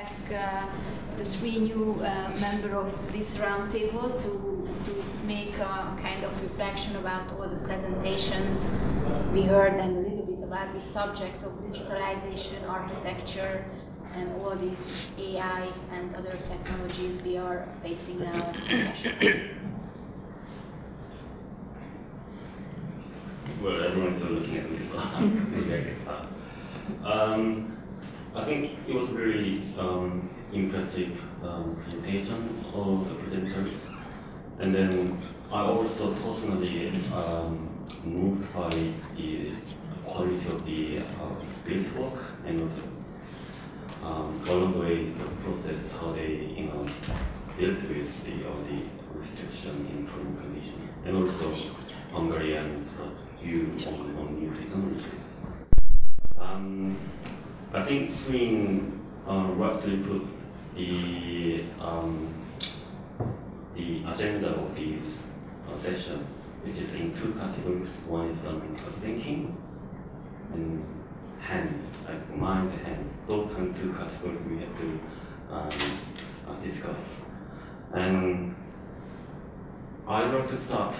ask the three new members of this roundtable to make a kind of reflection about all the presentations we heard and a little bit about the subject of digitalization, architecture, and all these AI and other technologies we are facing now as professionals. Well, everyone's still looking at me, so maybe I can start. I think it was a really impressive presentation of the presenters. And then I also personally moved by the quality of the build work, and also along the way the process how they dealt with the restriction in current condition, and also Hungarian's view on new technologies. I think Swin rightly put the agenda of this session, which is in two categories. One is thinking and hands, like mind and hands. Those two categories we have to discuss. And I'd like to start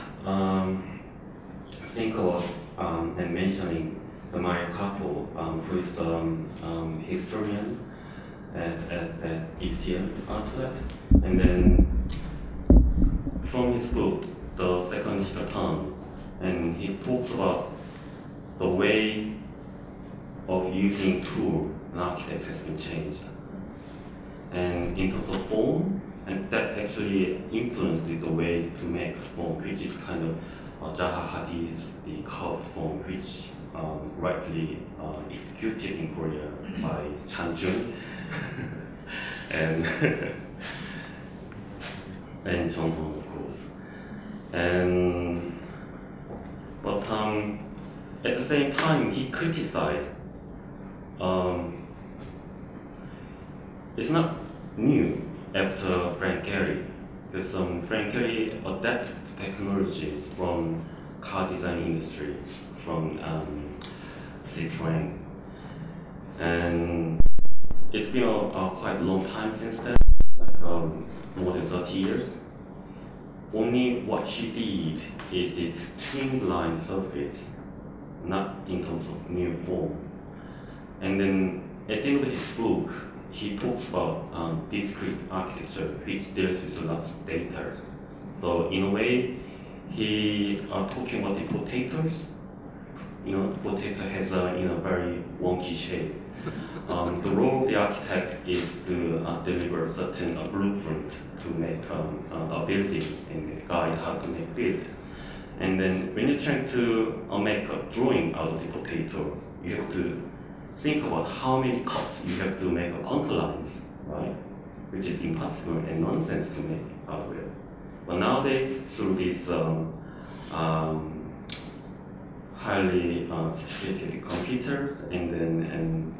think of and mentioning the Mario Capo, who is the historian at UCL Outlet, and then from his book, The Second Digital Turn, and he talks about the way of using tool and architects has been changed, and in terms of form, and that actually influenced the way to make form, which is kind of Zaha Hadid's the curved form, which rightly executed in Korea by Chan Jung and and Jung Hong, of course. And but at the same time, he criticized. It's not new after Frank Gehry, because Frank Gehry adapted technologies from car design industry, from Citroën, and it's been a quite long time since then, like more than 30 years. Only what she did is the streamlined surface, not in terms of new form. And then at the end of his book, he talks about discrete architecture, which deals with lots of data. So in a way, he talking about the potatoes. The potato has a very wonky shape. The role of the architect is to deliver certain blueprint to make a building and guide how to make build. And then when you're trying to make a drawing out of the potato, you have to think about how many cuts you have to make a contour lines, right? Which is impossible and nonsense to make out of it. But nowadays, through these highly sophisticated computers and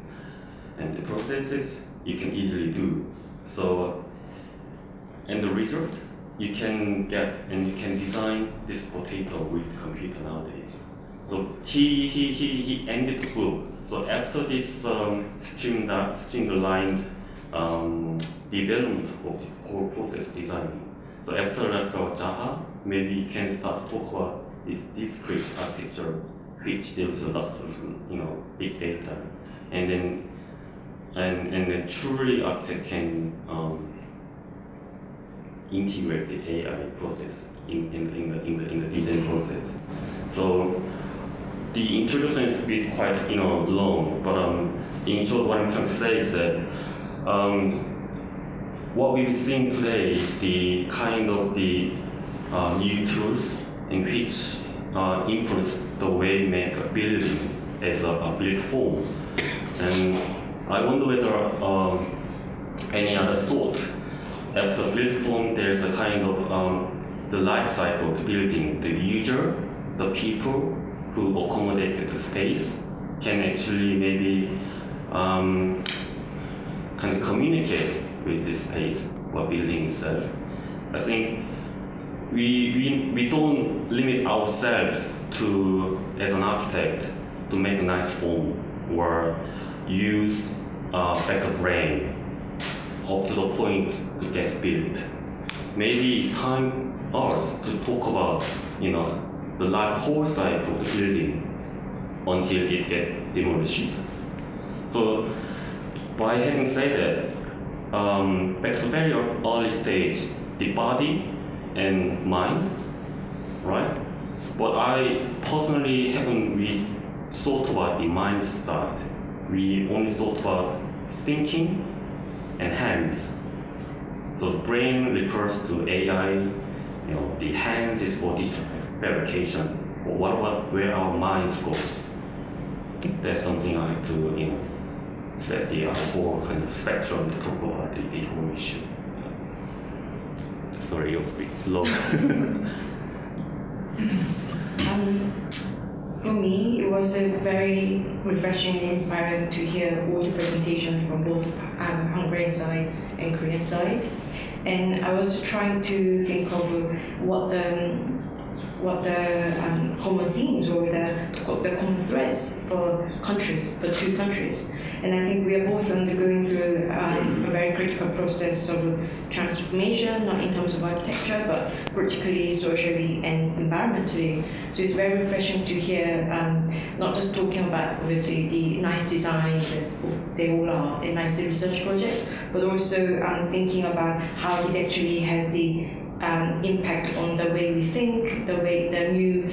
the processes, you can easily do. So, and the result, you can get and you can design this potato with computer nowadays. So he ended the book. So after this streamlined development of the whole process of designing. So after like Zaha, maybe you can start to talk about this discrete architecture, which deals with lots of big data, and then truly architect can integrate the AI process in the design process. So the introduction is a bit quite long, but in short, what I'm trying to say is that what we've seen today is the kind of the new tools in which influence the way we make a building as a built form. And I wonder whether any other thought after built form there's a kind of the life cycle of the building, the user, the people who accommodated the space can actually maybe kind of communicate with this space or building itself. I think we don't limit ourselves to, as an architect, to make a nice form or use better brain up to the point to get built. Maybe it's time us to talk about, the whole cycle of the building until it gets demolished. So, by having said that, back to the very early stage, the body and mind, right? But I personally haven't really thought about the mind side. We only thought about thinking and hands. So the brain refers to AI, the hands is for this fabrication. But what about where our minds goes? That's something I have to, set the whole kind of spectrum to talk about the whole issue. Sorry, you'll speak low. For me, it was very refreshing and inspiring to hear all the presentations from both Hungarian side and Korean side. And I was trying to think of what the common themes or the common threads for two countries. And I think we are both undergoing through a very critical process of transformation, not in terms of architecture, but particularly socially and environmentally. So it's very refreshing to hear, not just talking about obviously the nice designs, and they all are, and nice research projects, but also thinking about how it actually has the impact on the way we think, the new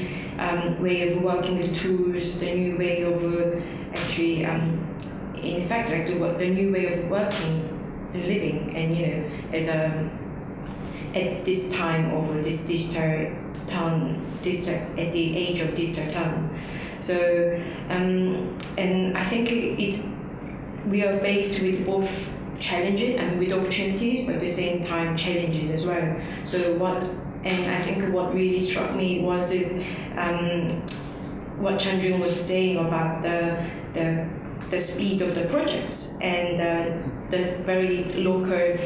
way of working with tools, the new way of actually, in fact, like the new way of working and living, and as at this time of this digital town, at the age of digital town. So, and I think we are faced with both challenges and with opportunities, but at the same time challenges as well. So and I think what really struck me was what Chandrun was saying about the speed of the projects and the very local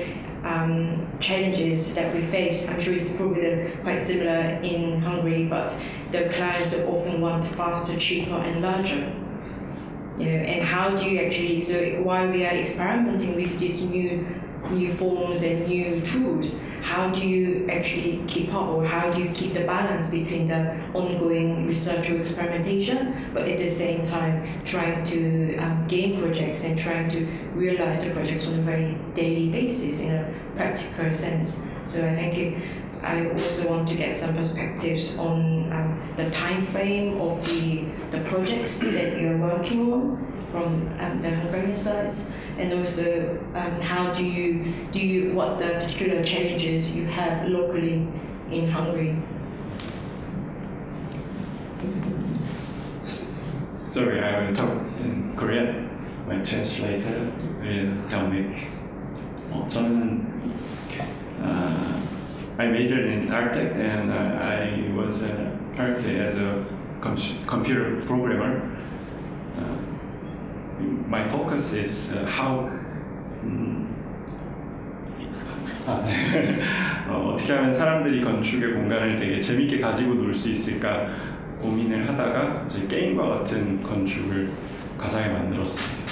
challenges that we face. I'm sure it's probably quite similar in Hungary, but the clients often want faster, cheaper, and larger. And how do you actually, so while we are experimenting with these new forms and new tools, how do you actually keep up, or how do you keep the balance between the ongoing research or experimentation, but at the same time trying to gain projects and trying to realize the projects on a very daily basis in a practical sense. So I think I also want to get some perspectives on the time frame of the projects that you're working on from the Hungarian sides, and also how do you what the particular challenges you have locally in Hungary. Sorry, I will talk in Korean. My translator will tell me. 저는 I majored in architect, and I was an architect as a computer programmer. My focus is how 어떻게 하면 사람들이 건축의 공간을 되게 재밌게 가지고 놀 수 있을까 고민을 하다가 이제 게임과 같은 건축을 가상에 만들었습니다.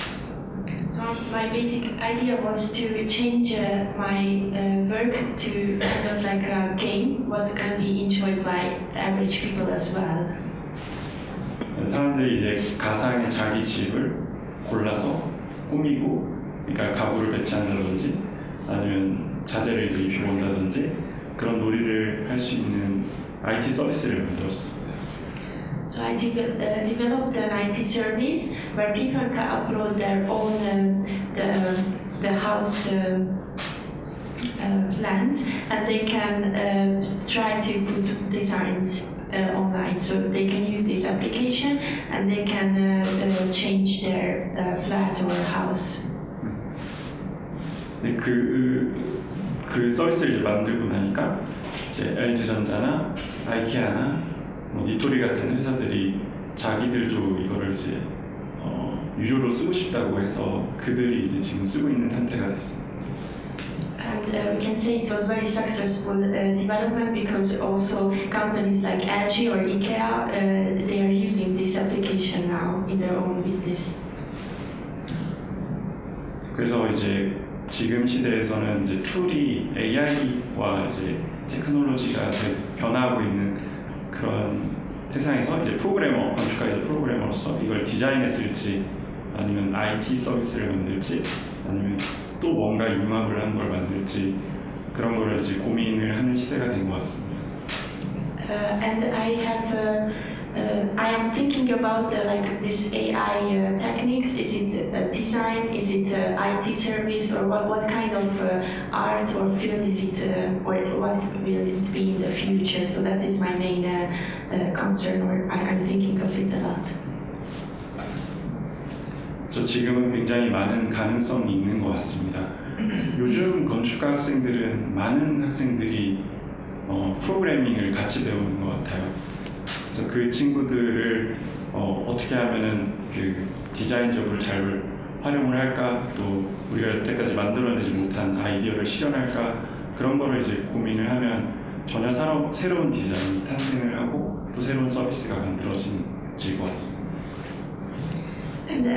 So my basic idea was to change my work to kind of like a game, what can be enjoyed by average people as well. 사람들이 이제 가상의 자기 집을 골라서 꾸미고, 그러니까 가구를 배치한다든지 아니면 자재를 입혀 온다든지 그런 놀이를 할 수 있는 IT 서비스를 만들었습니다. So I developed an IT service where people can upload their own the house plans, and they can try to put designs online. So they can use this application and they can change their flat or house. 그 서비스를 만들고 나니까 이제 LG전자나 아이케아나 니토리 같은 회사들이 자기들도 이거를 이제 유료로 쓰고 싶다고 해서 그들이 이제 지금 쓰고 있는 상태가 됐습니다. And we can say it was very successful development because also companies like LG or IKEA they are using this application now in their own business. 그래서 이제 지금 시대에서는 이제 툴이 AI와 이제 테크놀로지가 변화하고 있는 그런 세상에서 이제 프로그래머, 건축가이자 프로그래머로서 이걸 디자인했을지 아니면 IT 서비스를 만들지 아니면 또 뭔가 융합을 한 걸 만들지 그런 거를 이제 고민을 하는 시대가 된 것 같습니다. And I am thinking about like this AI techniques. Is it design? Is it IT service? Or what kind of art or field is it? Or what will it be in the future? So that is my main concern, or I'm thinking of it a lot. 저 지금은 굉장히 많은 가능성이 있는 것 같습니다. 요즘 건축가 학생들은 많은 학생들이 프로그래밍을 같이 배우는 것 같아요. 그래서 그 친구들을 어떻게 하면은 그 디자인적으로 잘 활용을 할까, 또 우리가 여태까지 만들어내지 못한 아이디어를 실현할까, 그런 거를 이제 고민을 하면 전혀 새로운 디자인이 탄생을 하고 또 새로운 서비스가 만들어질 것 같습니다. And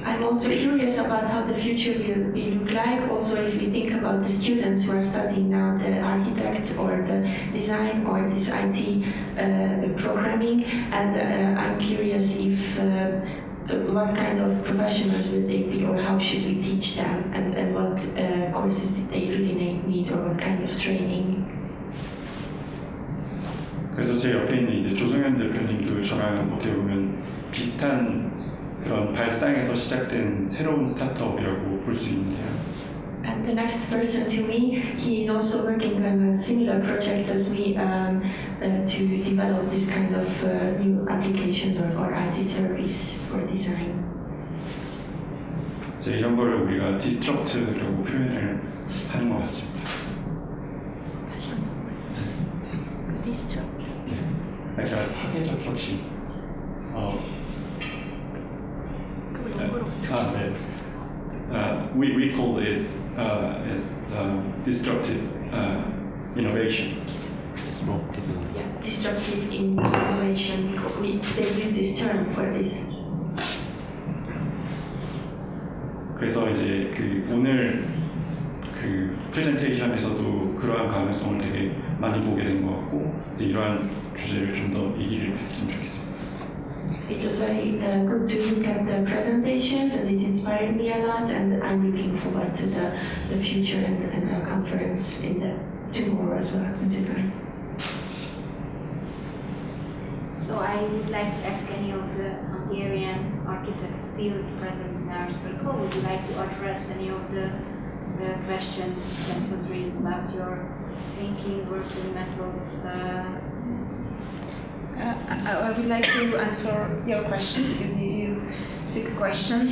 I'm also curious about how the future will look like. Also, if we think about the students who are studying now the architect or the design or this IT programming, and I'm curious if what kind of professionals will they be, or how should we teach them, and what courses they really need, or what kind of training. 그래서 제 옆에 있는 이제 조성현 대표님도 저랑 어떻게 보면 비슷한 그런 발상에서 시작된 새로운 스타트업이라고 볼 수 있는데요. And the next person to me, he is also working on a similar project as me to develop this kind of new applications or IT service for design. 이제 이런 걸 우리가 디스트럭트라고 표현을 하는 것 같습니다. Disrupt. 그러니까 파괴적 혁신. We call it as disruptive innovation. Yeah, disruptive innovation. They use this term for this. 그래서 이제 오늘 프레젠테이션에서도 그러한 가능성을 되게 많이 보게 된 것 같고 이제 이러한 주제를 좀 더 얘기를 했으면 좋겠습니다. It was very good to look at the presentations, and it inspired me a lot, and I'm looking forward to the future and our conference tomorrow as well, and tonight. So I would like to ask any of the Hungarian architects still present in our circle. Would you like to address any of the questions that was raised about your thinking, working methods? I would like to answer your question, because you took a question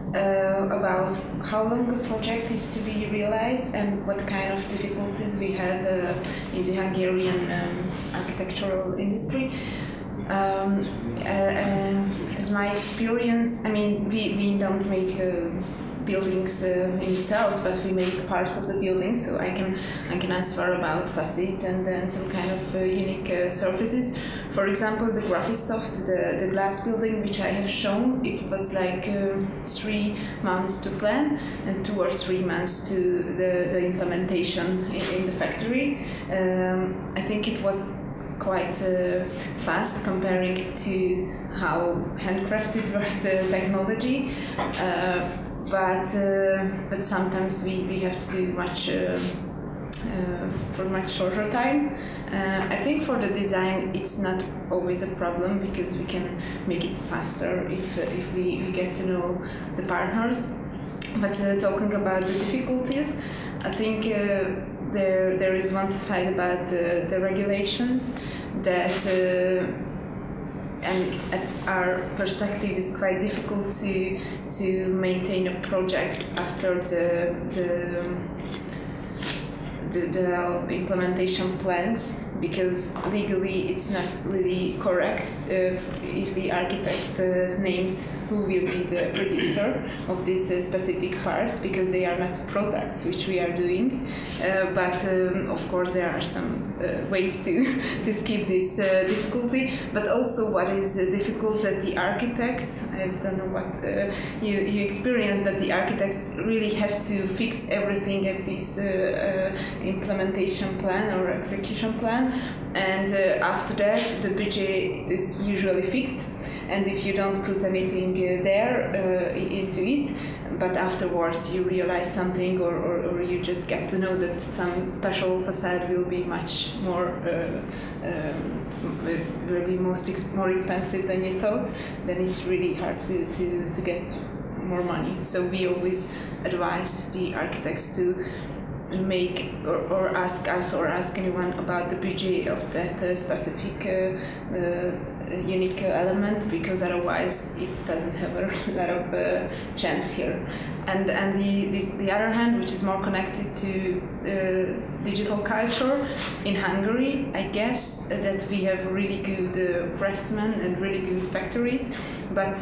about how long a project is to be realized and what kind of difficulties we have in the Hungarian architectural industry. As my experience, I mean, we don't make buildings themselves, but we make parts of the building. So I can answer about facades and some kind of unique surfaces. For example, the Graphisoft, the glass building which I have shown, it was like 3 months to plan and 2 or 3 months to the implementation in the factory. I think it was quite fast comparing to how handcrafted was the technology. But sometimes we have to do much for much shorter time. I think for the design it's not always a problem, because we can make it faster if we get to know the partners. But talking about the difficulties, I think there is one side about the regulations that and at our perspective it's quite difficult to maintain a project after the implementation plans, because legally it's not really correct if the architect names who will be the producer of these specific parts, because they are not products which we are doing. But of course there are some ways to skip this difficulty. But also what is difficult that the architects, I don't know what you experience, but the architects really have to fix everything at this implementation plan or execution plan, and after that the budget is usually fixed, and if you don't put anything there into it, but afterwards you realize something, or you just get to know that some special facade will be much more will be more expensive than you thought, then it's really hard to get more money. So we always advise the architects to make or ask us or ask anyone about the budget of that specific unique element, because otherwise it doesn't have a lot of chance here. And the other hand, which is more connected to digital culture in Hungary, I guess that we have really good craftsmen and really good factories, but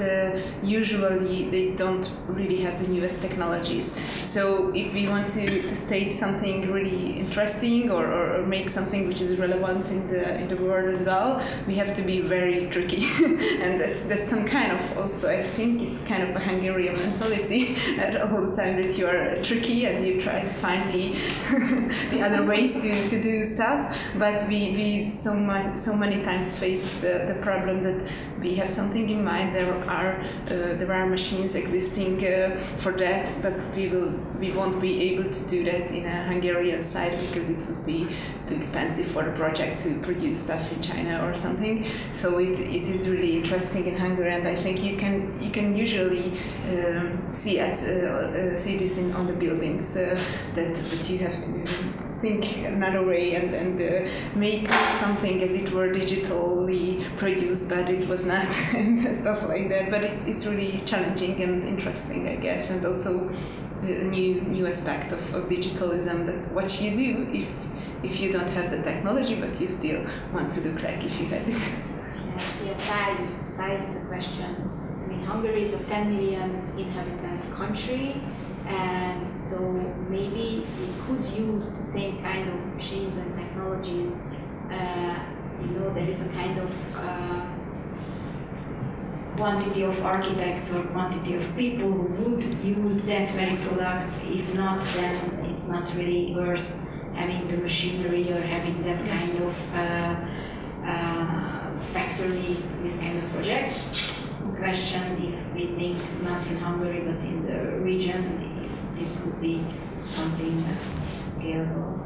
usually they don't really have the newest technologies. So if we want to state something really interesting or make something which is relevant in the world as well, we have to be very tricky. And that's some kind of, also I think it's kind of a Hungarian mentality all the time, that you are tricky and you try to find the other ways to do stuff. But we so many times face the problem that we have something in mind. There are machines existing for that, but we won't be able to do that in a Hungarian side, because it would be too expensive for the project to produce stuff in China or something. So it is really interesting in Hungary, and I think you can usually see this on the buildings that you have to think another way and make something as it were digitally produced, but it was not, and stuff like that. But it's really challenging and interesting, I guess, and also a new aspect of digitalism, that what you do if you don't have the technology, but you still want to look like if you had it. Yeah, size is a question. I mean, Hungary is a 10 million inhabitant country, and though maybe we could use the same kind of machines and technologies, there is a kind of quantity of architects or quantity of people who would use that very product. If not, then it's not really worth having the machinery or having that kind of factory, this kind of project. Question if we think not in Hungary but in the region, if this could be something scalable.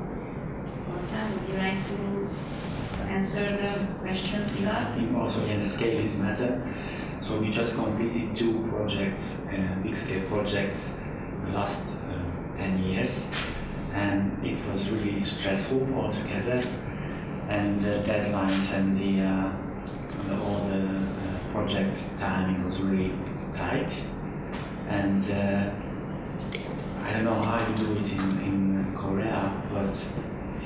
Would you like to answer the questions we got? I think also the scale is matter. So we just completed 2 projects, big scale projects, the last 10 years, and it was really stressful altogether, and the deadlines and all the project timing was really tight, and I don't know how you do it in Korea, but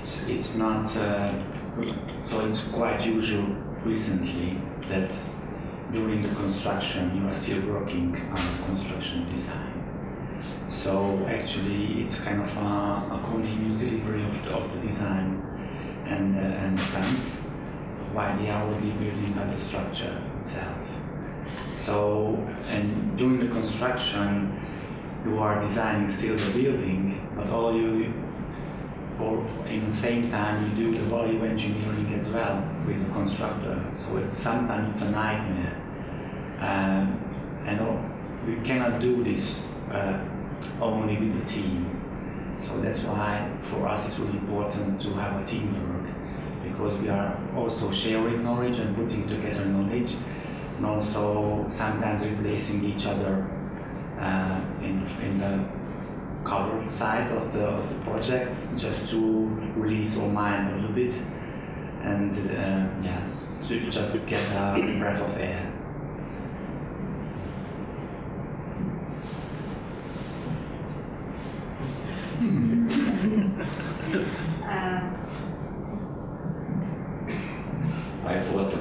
it's not so it's quite usual recently that during the construction you are still working on construction design. So actually it's kind of a continuous delivery of the design and plans, while they are already building out the structure itself. So, and during the construction, you are designing still the building, but or in the same time you do the value engineering as well with the constructor. So sometimes it's a nightmare, and we cannot do this only with the team. So that's why for us it's really important to have a teamwork, because we are also sharing knowledge and putting together knowledge, and also sometimes replacing each other in the cover side of the project, just to release our mind a little bit and to just get a breath of air.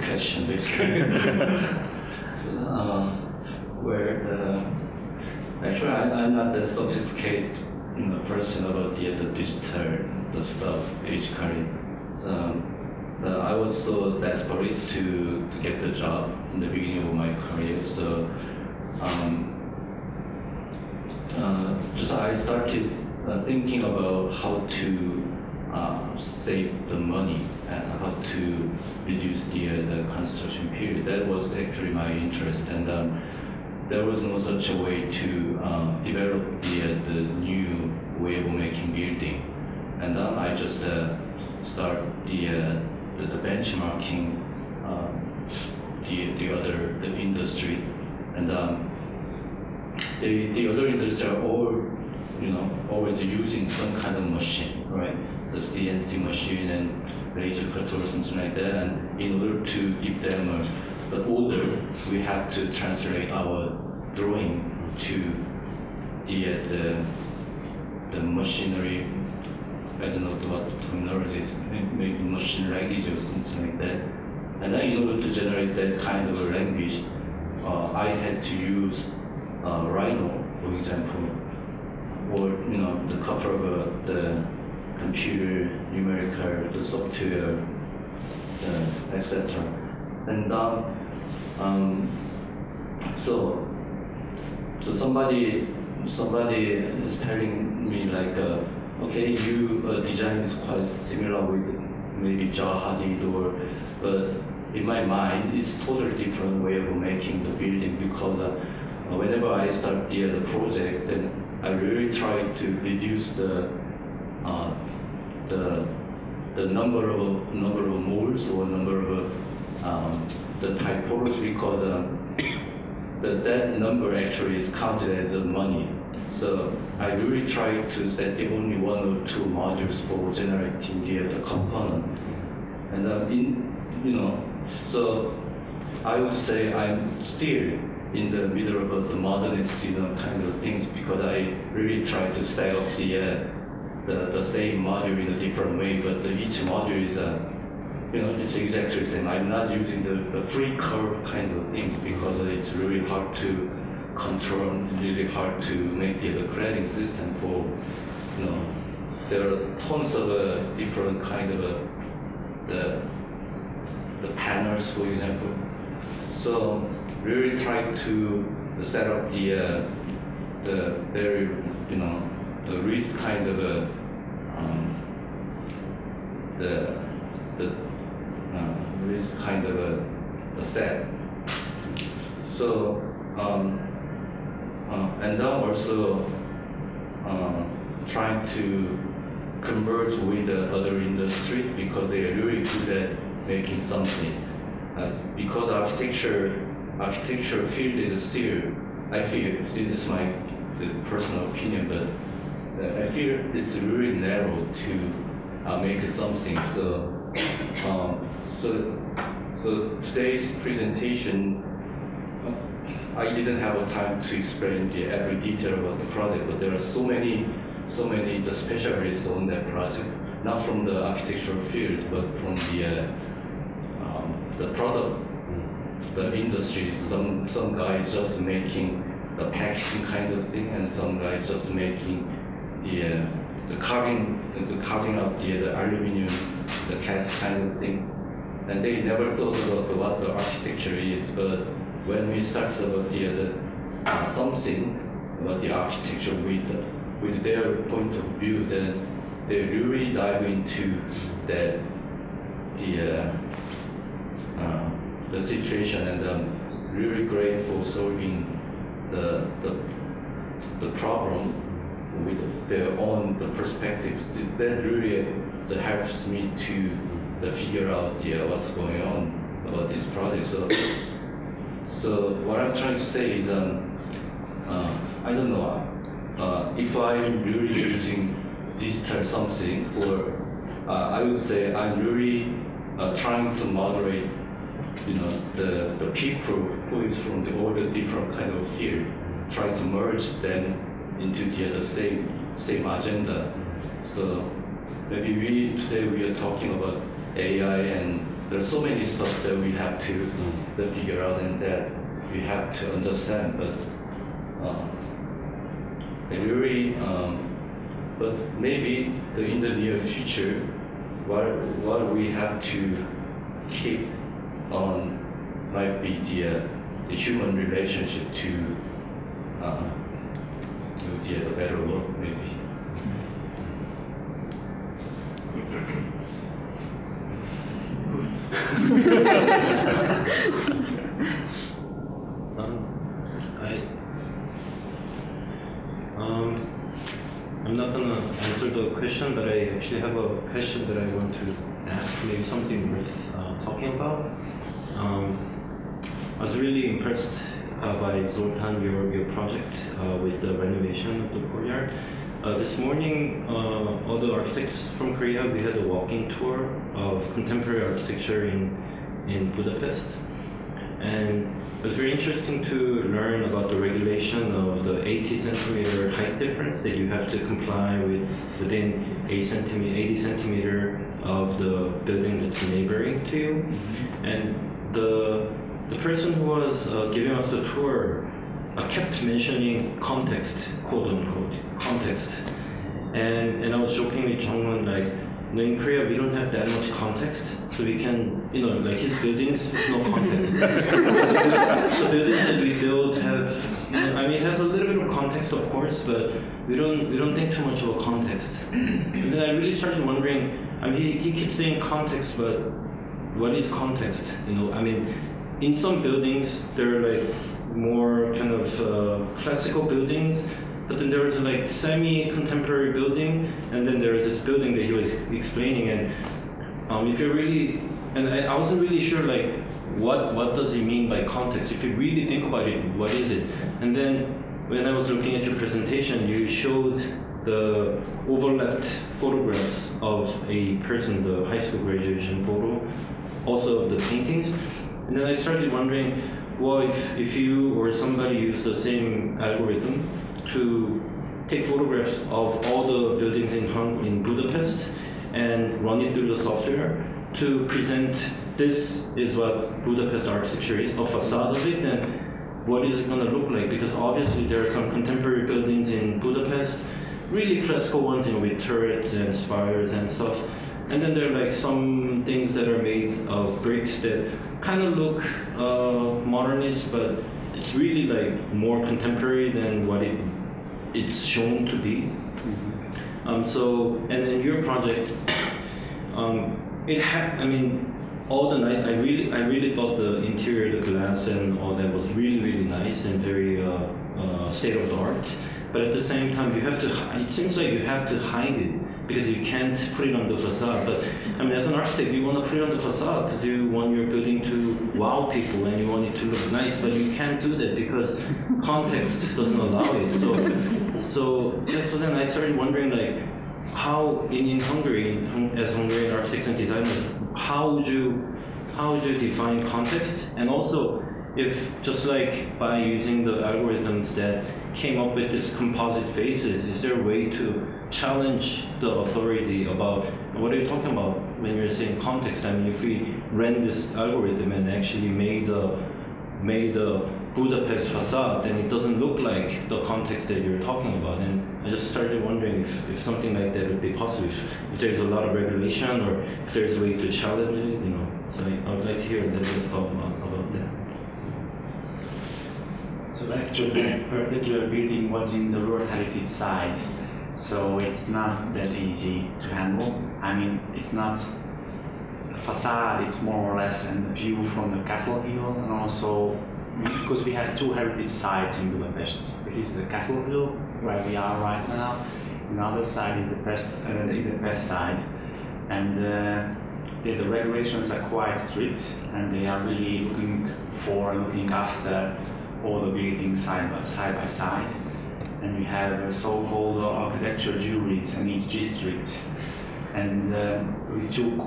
question, basically. So, actually, I'm not that sophisticated person about the digital stuff, basically. So I was so desperate to get the job in the beginning of my career. So just I started thinking about how to save the money and how to reduce the construction period. That was actually my interest, and there was no such a way to develop the new way of making building. And I just start the benchmarking the industry, and the other industry are all always using some kind of machine, right? The CNC machine and laser cutter or something like that. And in order to give them an order, we have to translate our drawing to the machinery. I don't know what the terminology is, maybe machine language or something like that. And then in order to generate that kind of a language, I had to use Rhino, for example, or the couple of the computer, numerical, the software, etc. And so somebody is telling me like, okay, you design is quite similar with maybe Zaha Hadid, but in my mind it's totally different way of making the building, because whenever I start the project, then I really try to reduce the number of molds or number of the typology, because that number actually is counted as money. So I really try to set the only one or two modules for generating the component, and so I would say I'm still in the middle of the modernist kind of things, because I really try to stack up the same module in a different way, but each module is it's exactly the same. I'm not using the free curve kind of things, because it's really hard to control, really hard to make the grading system for, there are tons of different kind of the panels, for example. So really try to set up the very, the risk kind of the risk kind of a set. So and then also trying to converge with the other industry, because they are really good at making something. Because architecture field is still, I feel, this is my personal opinion, but I feel it's really narrow to make something. So today's presentation, I didn't have a time to explain every detail about the project, but there are so many the specialists on that project, not from the architectural field, but from the product, the industry. Some guys just making the packaging kind of thing, and some guys just making the carving out the aluminum, the cast kind of thing. And they never thought about what the architecture is, but when we started about something about the architecture with their point of view, then they really dive into the situation, and really great for solving the problem with their own perspectives. That really helps me to figure out what's going on about this project. So what I'm trying to say is, I don't know if I'm really using digital something, or I would say I'm really trying to moderate, the people who is from all the different kind of field, try to merge them into the same agenda. So maybe today we are talking about AI and there's so many stuff that we have to figure out and that we have to understand. But but maybe in the near future, what we have to keep on might be the human relationship to the better world, maybe. I'm not gonna answer the question, but I actually have a question that I want to ask, maybe something worth talking about. I was really impressed by Zoltan, your project with the renovation of the courtyard. This morning, all the architects from Korea, we had a walking tour of contemporary architecture in Budapest. And it was very interesting to learn about the regulation of the 80 centimeter height difference that you have to comply with within 80 centimeter of the building that's neighboring to you. And the person who was giving us the tour kept mentioning context, quote unquote, context. And I was joking with Jungwon, like, in Korea we don't have that much context, so we can, like his buildings, there's no context. The buildings that we build have, it has a little bit of context, of course, but we don't think too much of a context. And then I really started wondering, he keeps saying context, but what is context? In some buildings, they're like more kind of classical buildings, but then there was like semi-contemporary building, and then there was this building that he was explaining, and if you really, and I wasn't really sure like what does he mean by context. If you really think about it, what is it? And then when I was looking at your presentation, you showed the overlapped photographs of a person, the high school graduation photo, also of the paintings. And then I started wondering, well, if you or somebody used the same algorithm to take photographs of all the buildings in Budapest and run it through the software to present this is what Budapest architecture is, a facade of it, then what is it going to look like? Because obviously there are some contemporary buildings in Budapest, really classical ones, with turrets and spires and stuff. And then there are like some things that are made of bricks that kind of look modernist, but it's really like more contemporary than what it's shown to be. And then your project, all the night I really thought the interior, the glass and all that was really, really nice and very state of the art. But at the same time, it seems like you have to hide it, because you can't put it on the facade. But as an architect, you want to put it on the facade because you want your building to wow people and you want it to look nice, but you can't do that because context doesn't allow it. So then I started wondering, like, how in Hungary, as Hungarian architects and designers, how would you define context? And also, if just like by using the algorithms that came up with these composite faces, is there a way to challenge the authority about what are you talking about when you're saying context? If we ran this algorithm and actually made a Budapest facade, then it doesn't look like the context that you're talking about. And I just started wondering if something like that would be possible, if there's a lot of regulation or if there's a way to challenge it, So I would like to hear a little bit about that. So actually, that particular building was in the World Heritage Site, so it's not that easy to handle. It's not a facade, it's more or less a view from the Castle Hill, and also because we have two heritage sites in Budapest. This is the Castle Hill, where we are right now, and the other side is the press side. And the regulations are quite strict, and they are really looking after all the buildings side by side. And we have so-called architecture juries in each district. And we took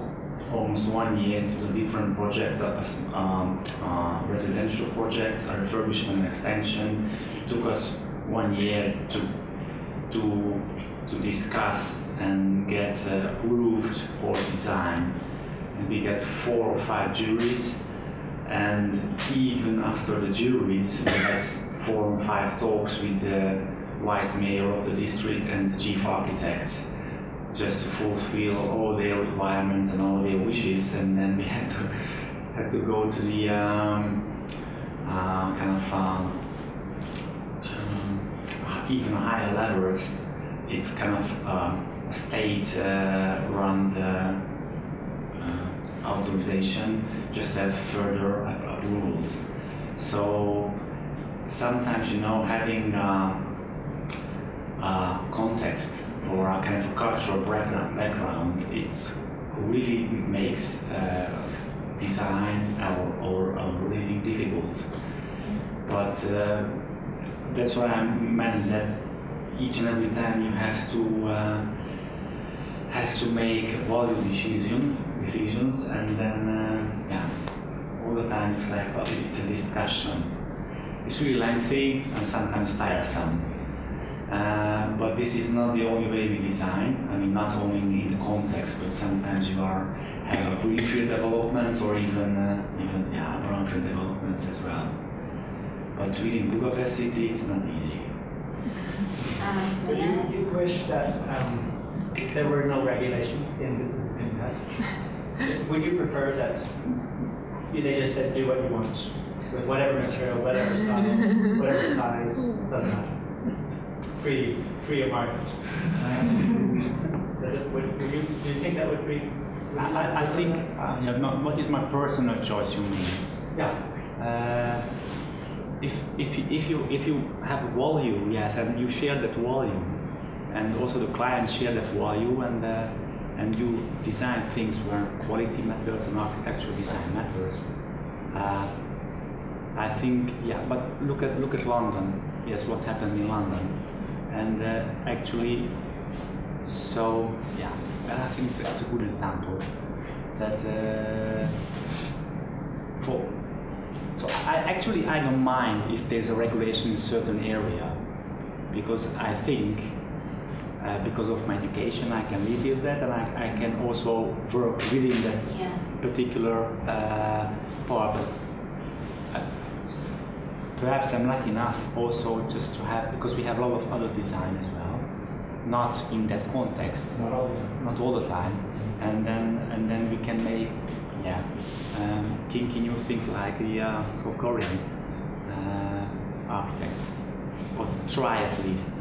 almost 1 year to the different projects, residential projects, a refurbishment and extension. It took us 1 year to discuss and get approved or design and we get 4 or 5 juries, and even after the juries, we had 4 or 5 talks with the vice mayor of the district and the chief architects, just to fulfill all their requirements and all their wishes, and then we had to go to the even higher levels. It's kind of a state-run authorization, just have further approvals. So sometimes, you know, having context or a kind of a cultural background, it's really makes design or living difficult. But that's why I meant that each and every time you have to make value decisions, and then yeah, all the time it's like it's a discussion. It's really lengthy and sometimes tiresome. But this is not the only way we design. I mean, not only in the context, but sometimes you have a greenfield development or even brownfield developments as well. But within Budapest city, it's not easy. But you wish that there were no regulations in this. Would you prefer that they just said do what you want with whatever material, whatever style, whatever size, doesn't matter. Free of market. Do you think that would be? I think what is my personal choice? You mean? Yeah. If you have a value, yes, and you share that value, and also the client share that value, and you design things where quality matters and architectural design matters. I think, yeah, but look at London. Yes, what's happened in London, and actually, so yeah, I think it's a good example that So I don't mind if there's a regulation in a certain area, because I think because of my education I can live with that, and I can also work within that particular part. Perhaps I'm lucky enough also just to have, because we have a lot of other design as well, not in that context, not all the time, and then we can make kinky new things like the South Korean architects, or try at least.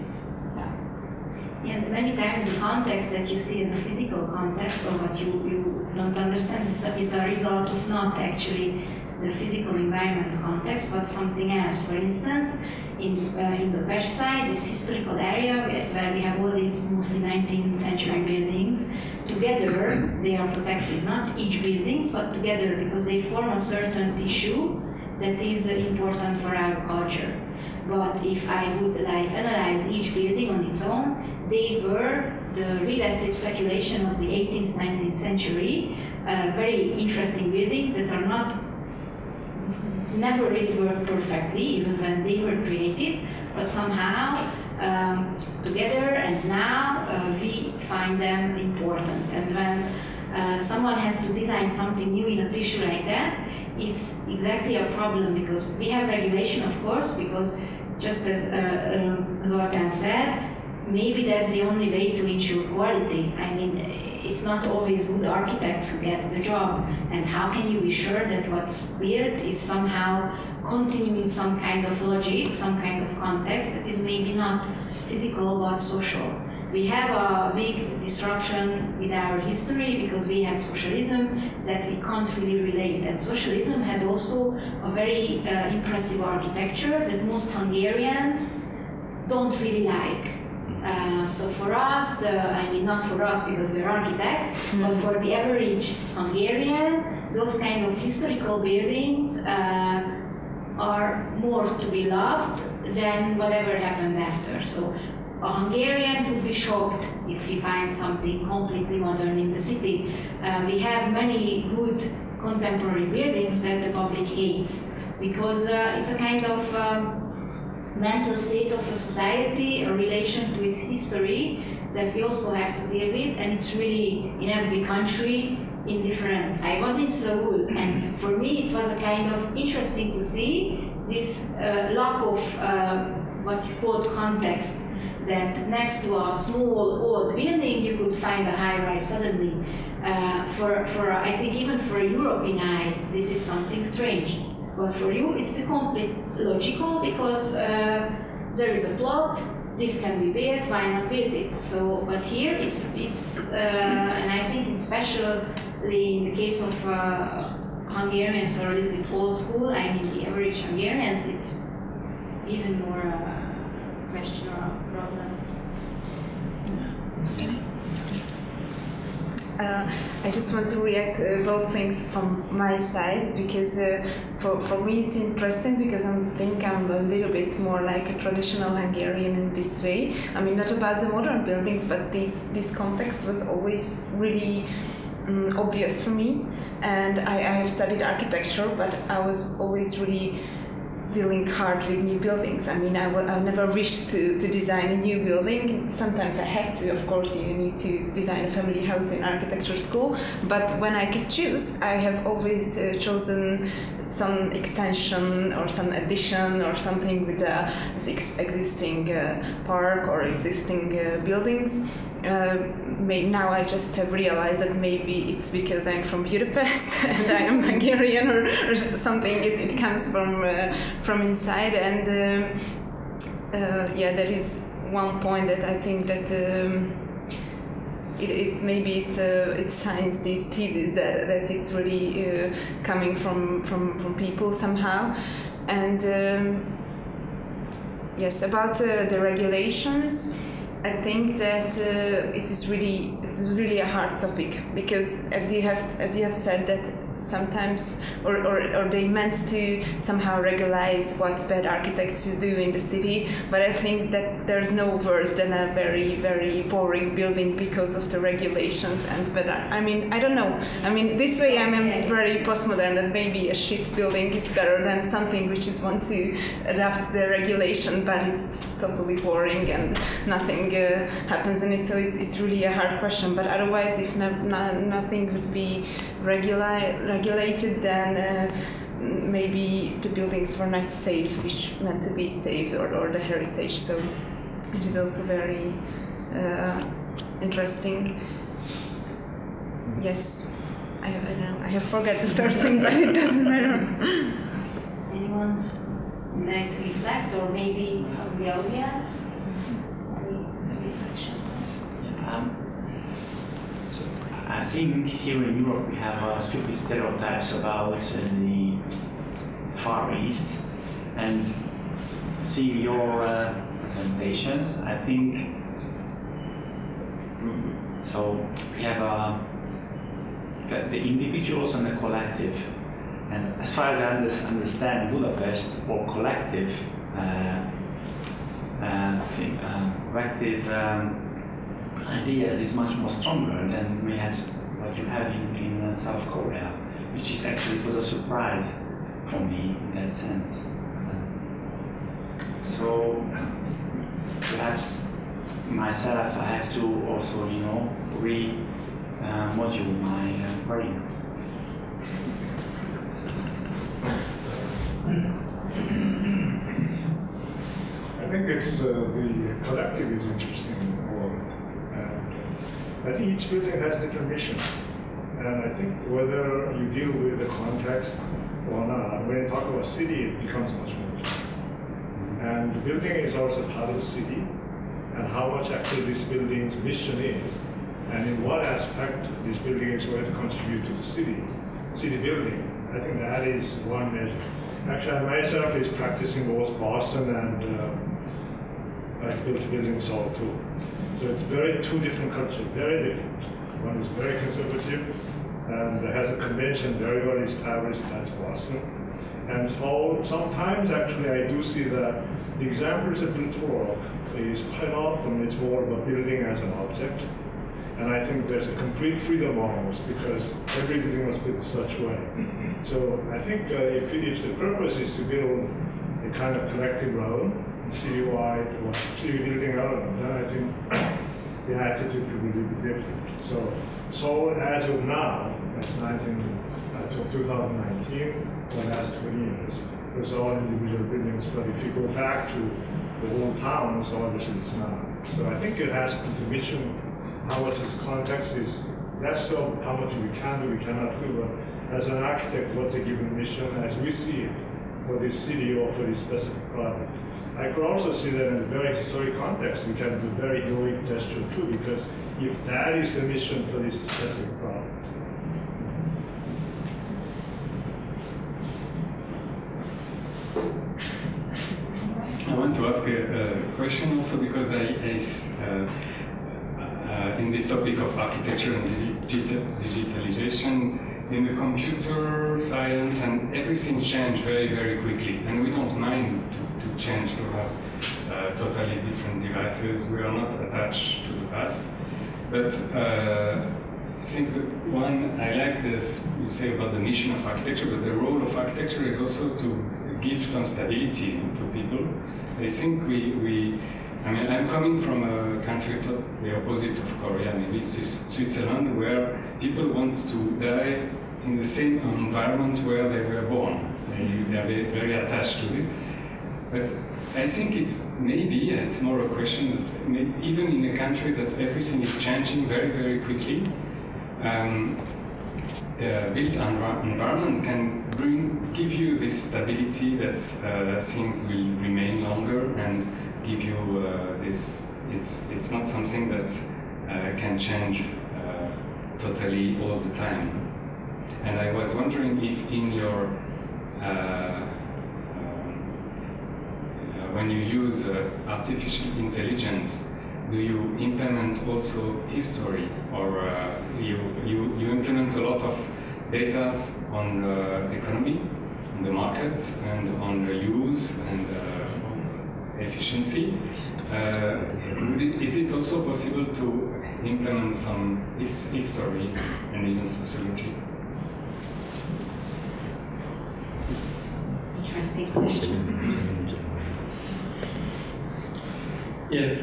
Yeah, many times the context that you see as a physical context, or what you don't understand, is a result of not actually the physical environment context, but something else. For instance, in the Pest side, this historical area where we have all these mostly 19th century buildings, together they are protected, not each buildings, but together, because they form a certain tissue that is important for our culture. But if I would analyze each building on its own, they were the real estate speculation of the 18th, 19th century, very interesting buildings that are never really worked perfectly, even when they were created, but somehow together, and now we find them important. And when someone has to design something new in a tissue like that, it's exactly a problem, because we have regulation, of course, because just as Zoltán said, maybe that's the only way to ensure quality. I mean, it's not always good architects who get the job, and how can you be sure that what's built is somehow continuing some kind of logic, some kind of context that is maybe not physical but social. We have a big disruption with our history because we had socialism that we can't really relate. And socialism had also a very impressive architecture that most Hungarians don't really like. So for us, I mean not for us because we're architects, but for the average Hungarian, those kind of historical buildings are more to be loved than whatever happened after. So a Hungarian would be shocked if he finds something completely modern in the city. We have many good contemporary buildings that the public hates because it's a kind of mental state of a society, a relation to its history that we also have to deal with, and it's really in every country indifferent. I was in Seoul, and for me it was a kind of interesting to see this lack of what you call context, that next to a small old building you could find a high-rise suddenly. For I think even for a European eye, this is something strange. But for you, it's the complete logical, because there is a plot. This can be built. Why not build it? So, but here it's and I think especially in the case of Hungarians who are a little bit old school. I mean, the average Hungarians, it's even more a question or a problem. I just want to react both things from my side, because for me it's interesting, because I think I'm a little bit more like a traditional Hungarian in this way. I mean, not about the modern buildings, but this context was always really obvious for me. And I have studied architecture, but I was always really dealing hard with new buildings. I mean, I never wished to design a new building. Sometimes I had to, of course, you need to design a family house in architecture school, but when I could choose, I have always chosen some extension or some addition or something with existing park or existing buildings. Now I just have realized that maybe it's because I'm from Budapest and I am Hungarian, or something. It comes from inside, and yeah, there is one point that I think that it signs these theses that it's really coming from people somehow. And yes, about the regulations, I think that it's really a hard topic, because as you have said that sometimes or they meant to somehow regularize what bad architects do in the city, but I think that there's no worse than a very, very boring building because of the regulations and bad art. I mean, I don't know. I mean, this way I'm very postmodern, that maybe a shit building is better than something which is want to adapt the regulation, but it's totally boring and nothing happens in it. So it's really a hard question. But otherwise, if nothing would be regulated, then maybe the buildings were not saved, which meant to be saved, or the heritage. So it is also very interesting. Yes, I have forgot the third thing, but it doesn't matter. Anyone would like to reflect, or maybe from the audience? Any reflections? So I think here in Europe we have stupid stereotypes about the Far East, and seeing your presentations, I think so. We have the individuals and the collective, and as far as I understand, Budapest or collective ideas is much more stronger than we had what you have in South Korea, which is actually was a surprise for me in that sense. So perhaps myself, I have to also, module my brain. I think it's the collective is interesting. I think each building has different missions, and I think whether you deal with the context or not, when you talk about city, it becomes much more clear. And the building is also part of the city, and how much actually this building's mission is, and in what aspect this building is going to contribute to the city building. I think that is one measure. Actually, I myself is practicing both Boston and I built a building in Seoul too. So it's two different cultures, very different. One is very conservative and has a convention very well established, that's Boston. And so sometimes actually I do see that the examples of built work is quite often it's more of a building as an object. And I think there's a complete freedom almost, because every building was built such way. So I think if the purpose is to build a kind of collective realm, citywide or city building element, then I think the attitude could be a little bit different. So Seoul, as of now, that's 2019, for the last 20 years, was all individual buildings. But if you go back to the whole town, so obviously it's not. So I think it has the mission, how much is context is less of how much we can do, we cannot do, but as an architect, what's a given mission as we see it for this city or for this specific project. I could also see that in a very historic context, we can do very heroic gesture too, because if that is the mission for this specific project. I want to ask a question also, because in this topic of architecture and digitalization, in the computer science and everything changed very, very quickly, and we don't mind to change, to have totally different devices. We are not attached to the past. But I think the one I like this, you say about the mission of architecture, but the role of architecture is also to give some stability to people. I think I mean, I'm coming from a country the opposite of Korea, maybe it's Switzerland, where people want to die in the same environment where they were born. They are very attached to this. But I think it's more a question that even in a country that everything is changing very, very quickly, the built environment can give you this stability that things will remain longer and give you this. It's not something that can change totally all the time. And I was wondering if in your when you use artificial intelligence, do you implement also history, or you implement a lot of data on the economy, on the market, and on the use and efficiency? Is it also possible to implement some history and even sociology? Interesting question. Yes,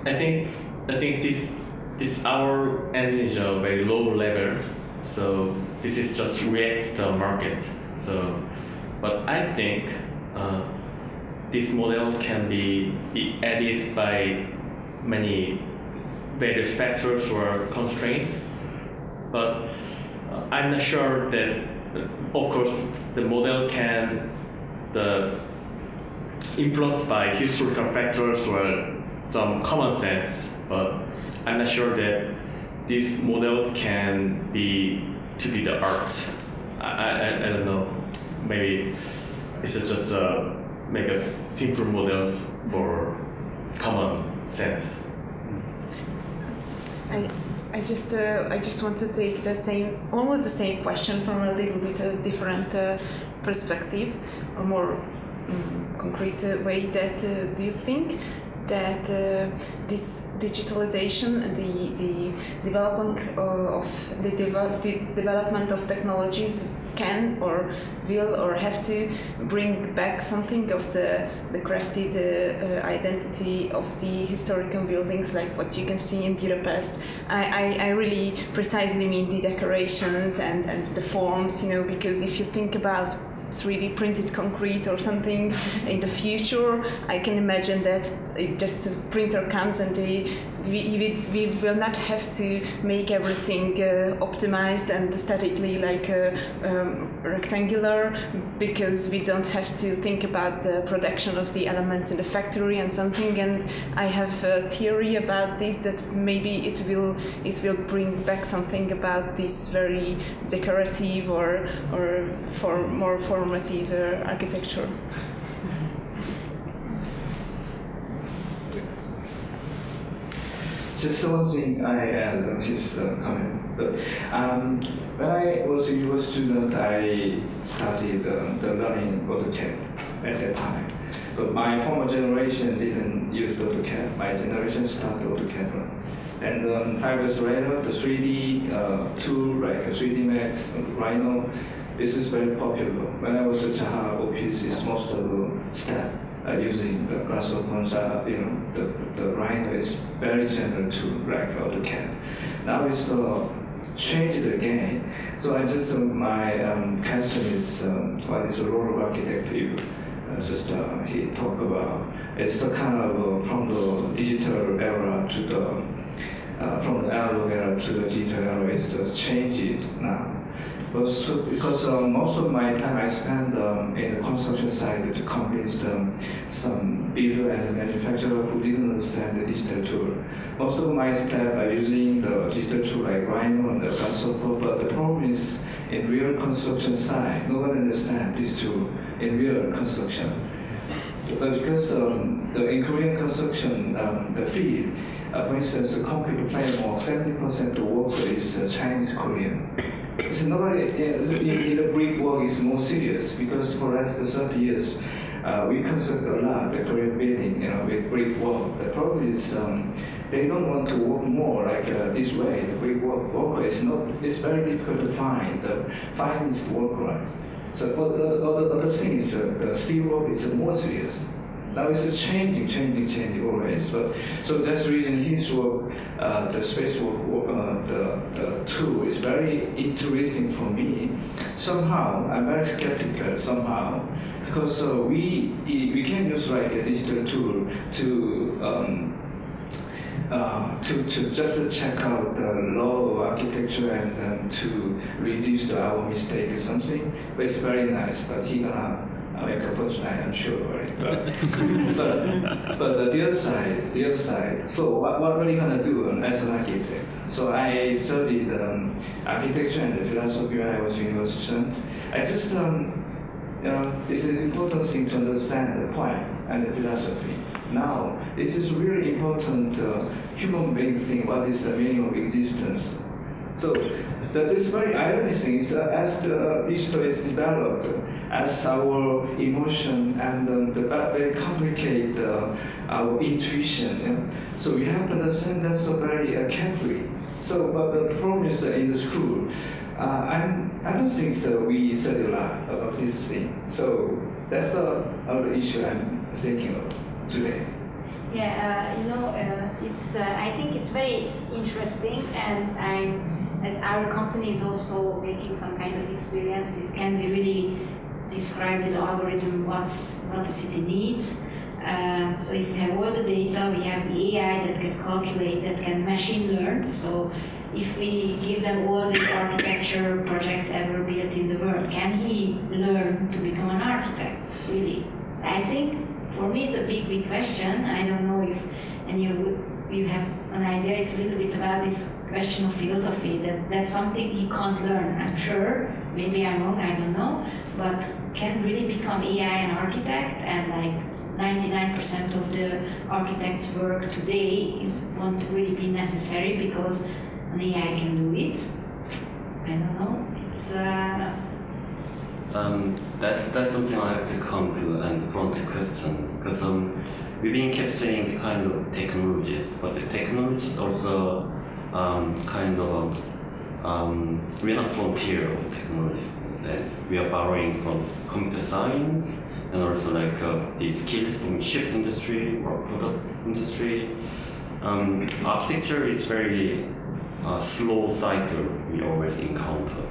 I think this our engine is a very low level, so this is just react to the market. So, but I think this model can be added by many various factors or constraints. But I'm not sure that, of course, the model can influenced by historical factors or some common sense, but I'm not sure that this model can be the art. I don't know. Maybe it's just make a simple models for common sense. I just want to take almost the same question from a little bit different perspective, or more concrete way. That do you think that this digitalization and the development of technologies can or will or have to bring back something of the crafted identity of the historical buildings, like what you can see in Budapest? I really precisely mean the decorations and the forms, because if you think about 3D printed concrete or something in the future, I can imagine that just a printer comes and we will not have to make everything optimized and aesthetically like rectangular, because we don't have to think about the production of the elements in the factory and something. And I have a theory about this, that maybe it will bring back something about this very decorative or for more formative architecture. Just one thing I add on his comment. But, when I was a U.S. student, I studied the learning AutoCAD at that time. But my former generation didn't use AutoCAD. My generation started AutoCAD. And 5 years later, the 3D tool like 3D Max, Rhino, this is very popular. When I was at Jaha, OPS is most of the staff using the grasshoppers. The Rhino is very similar to like AutoCAD. Now it's changed again. So I just my question is what is the role of architect? He talked about it's the kind of from the digital era to the from the analog era to the digital era. It's changed now. Because most of my time I spend in the construction side to convince some builder and manufacturer who didn't understand the digital tool. Most of my staff are using the digital tool like Rhino and the Grasshopper, but the problem is in real construction side, nobody understands this tool in real construction. But because in Korean construction, the field, for instance, the concrete framework, 70% of the worker is Chinese Korean. So nobody in the brick work is more serious because for the last 30 years we construct a lot the Korean building, with brick work. The problem is they don't want to work more like this way. The brick worker is not. It's very difficult to find. Find is the worker. So the other thing is the steel work is more serious. Now it's changing always. But so that's the reason his work, the space work, the tool is very interesting for me. Somehow I'm very skeptical somehow because we can use like a digital tool to just check out the law of architecture and to reduce our mistake or something. But it's very nice. But he gonna make a punchline, I'm sure, right? But the other side. So what are you gonna do as an architect? So I studied architecture and philosophy when I was a university student. I just it's an important thing to understand the point and the philosophy. Now, this is really important human being thing. What is the meaning of existence? So this very ironic thing is as the digital is developed, as our emotion and very complicated our intuition. So we have to understand that's very carefully. So, but the problem is that in the school, I don't think so. We study a lot about this thing. So that's the other issue I'm thinking of today. Yeah, it's. I think it's very interesting, and as our company is also making some kind of experiences, can we really describe with the algorithm what the city needs? So if we have all the data, we have the AI that can calculate, that can machine learn. So if we give them all the architecture projects ever built in the world, can he learn to become an architect? Really, I think for me it's a big question. I don't know if any of you have an idea. It's a little bit about this question of philosophy, that's something he can't learn, I'm sure. Maybe I'm wrong, I don't know. But can really become AI an architect, and like 99% of the architect's work today won't really be necessary because an AI can do it. I don't know. It's that's something I have to come to and front the question, because we've been kept saying kind of technologies, but the technologies also we're not frontier of technologies in a sense. We are borrowing from computer science and also like the skills from ship industry or product industry. Architecture is very slow cycle we always encounter.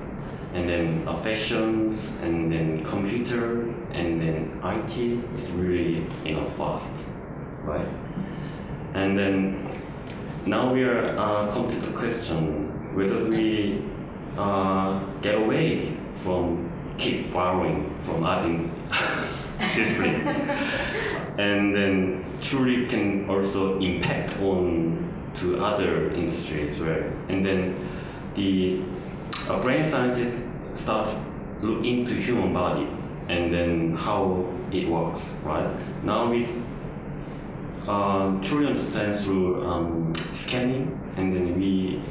And then fashions, and then computer, and then IT is really fast, right? And then now we are come to the question whether we get away from keep borrowing from adding disciplines, and then truly can also impact on to other industries, right? And then the brain scientists start look into human body and then how it works, right? Now we truly understand through scanning, and then we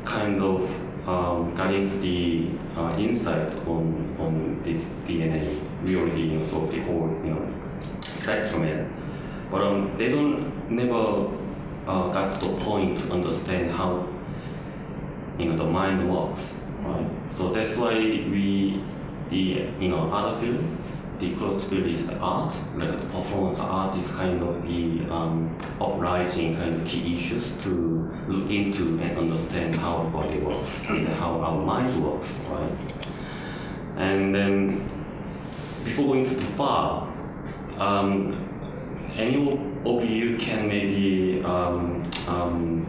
kind of got into the insight on this DNA. We already solved the whole spectrum, but they don't never got to the point to understand how the mind works, right? So that's why the other field the close to build is the art, like the performance art is kind of the uprising kind of key issues to look into and understand how the body works and how our mind works, right? And then before going too far, any of you can maybe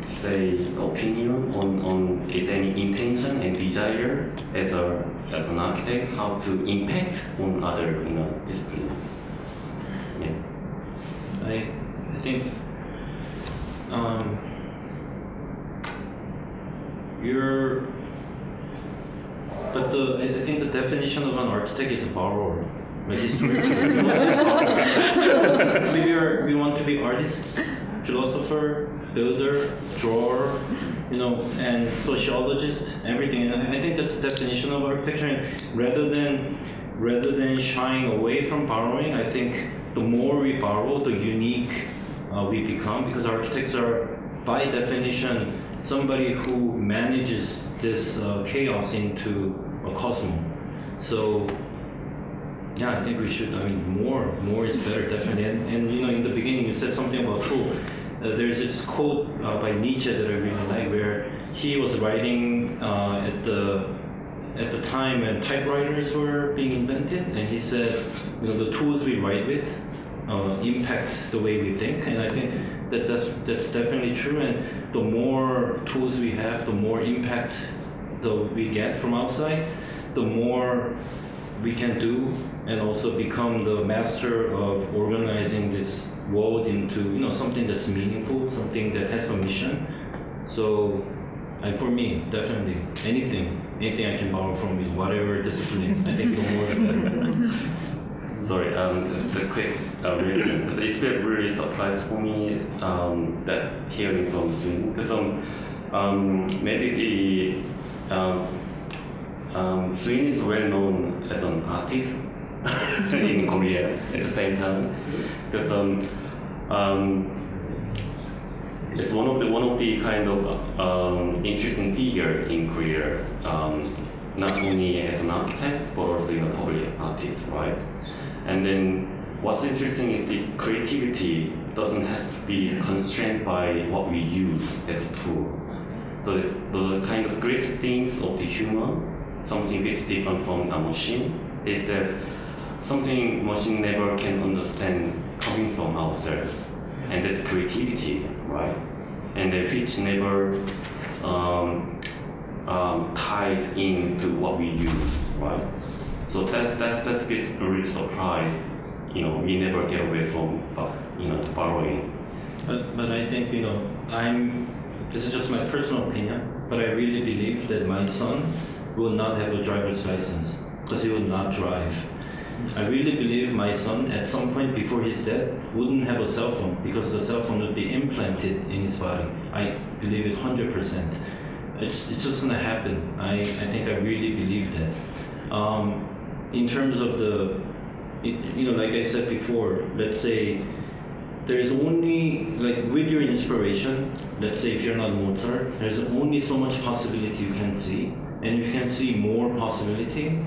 say the opinion on is there any intention and desire as an architect how to impact on other disciplines. Yeah. I think I think the definition of an architect is a borrower. Like maybe we want to be artists, philosopher, builder, drawer, and sociologist, everything. And I think that's the definition of architecture. And rather than shying away from borrowing, I think the more we borrow, the unique we become, because architects are, by definition, somebody who manages this chaos into a cosmos. So yeah, I think we should. More is better, definitely. And in the beginning, you said something about tool. There's this quote by Nietzsche that I really like, where he was writing at the time when typewriters were being invented, and he said, the tools we write with impact the way we think, and I think that's definitely true. And the more tools we have, the more impact we get from outside, the more we can do, and also become the master of organizing this world into something that's meaningful, something that has a mission. So, for me, definitely anything I can borrow from whatever discipline. I think the more the better. Sorry, it's a quick reason, because it's been really surprised for me that hearing from Sweden, because maybe the Sweden is well known as an artist in Korea at the same time, because it's one of the kind of interesting figure in Korea, not only as an architect but also a public artist, right? And then what's interesting is the creativity doesn't have to be constrained by what we use as a tool. The kind of great things of the human, something that's different from a machine, is that something machine never can understand coming from ourselves, and that's creativity, right? And which never tied into what we use, right? So that's a bit really surprised. We never get away from borrowing. But I think this is just my personal opinion, but I really believe that my son will not have a driver's license because he will not drive. I really believe my son, at some point before he's dead, wouldn't have a cell phone because the cell phone would be implanted in his body. I believe it 100%. It's just gonna happen. I think I really believe that. In terms of like I said before, let's say there's only, with your inspiration, let's say if you're not Mozart, there's only so much possibility you can see, and you can see more possibility,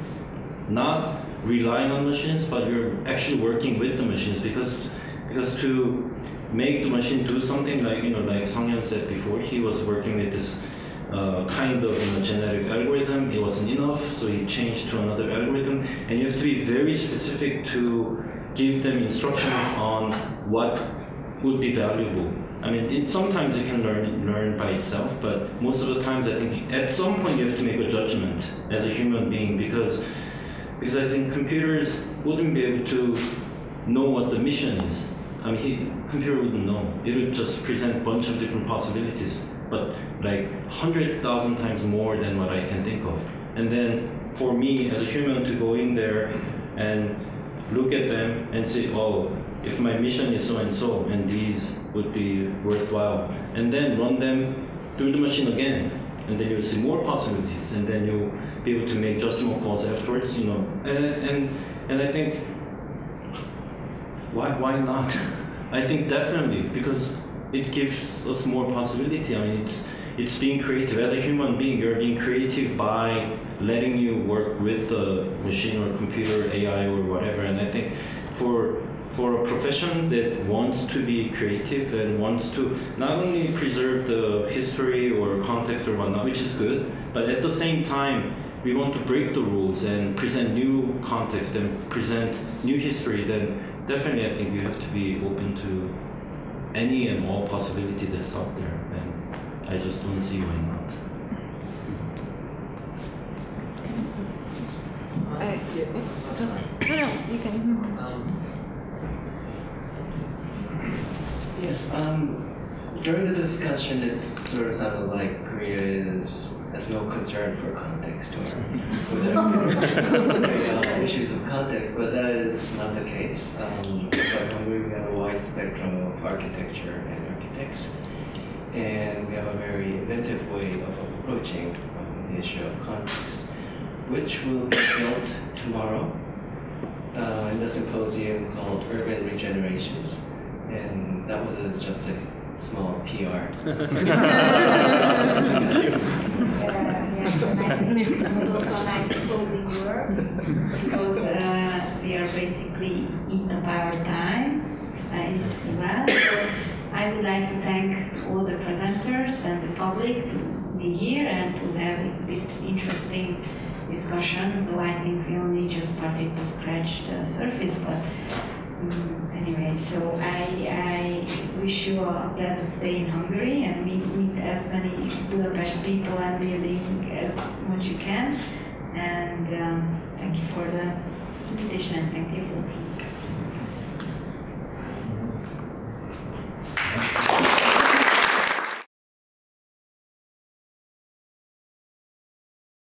not relying on machines, but you're actually working with the machines, because to make the machine do something, like Sanghyun said before, he was working with this kind of genetic algorithm. It wasn't enough, so he changed to another algorithm, and you have to be very specific to give them instructions on what would be valuable. Sometimes it can learn by itself, but most of the times I think at some point you have to make a judgment as a human being, because I think computers wouldn't be able to know what the mission is. Computer wouldn't know. It would just present a bunch of different possibilities, but 100,000 times more than what I can think of. And then for me as a human to go in there and look at them and say, oh, if my mission is so and so, and these would be worthwhile, and then run them through the machine again, and then you'll see more possibilities, and then you'll be able to make judgment calls afterwards, And I think, why not? I think definitely, because it gives us more possibility. it's being creative. As a human being, you're being creative by letting you work with a machine or computer, AI or whatever. And I think for a profession that wants to be creative and wants to not only preserve the history or context or whatnot, which is good, but at the same time, we want to break the rules and present new context and present new history, then definitely I think you have to be open to any and all possibility that's out there. And I just don't see why not. So, no, you can. Yes, during the discussion, it sort of sounded like Korea has no concern for context or issues of context, but that is not the case. So in Hungary, we have a wide spectrum of architecture and architects, and we have a very inventive way of approaching the issue of context, which will be built tomorrow in the symposium called Urban Regenerations. And that was just a small PR. It was also a nice closing word because we are basically eaten by our time in this event. So I would like to thank all the presenters and the public to be here and to have this interesting discussion. Though I think we only just started to scratch the surface, but. Anyway, so I wish you a pleasant stay in Hungary and meet as many Budapest people and building as much you can. And thank you for the invitation and thank you for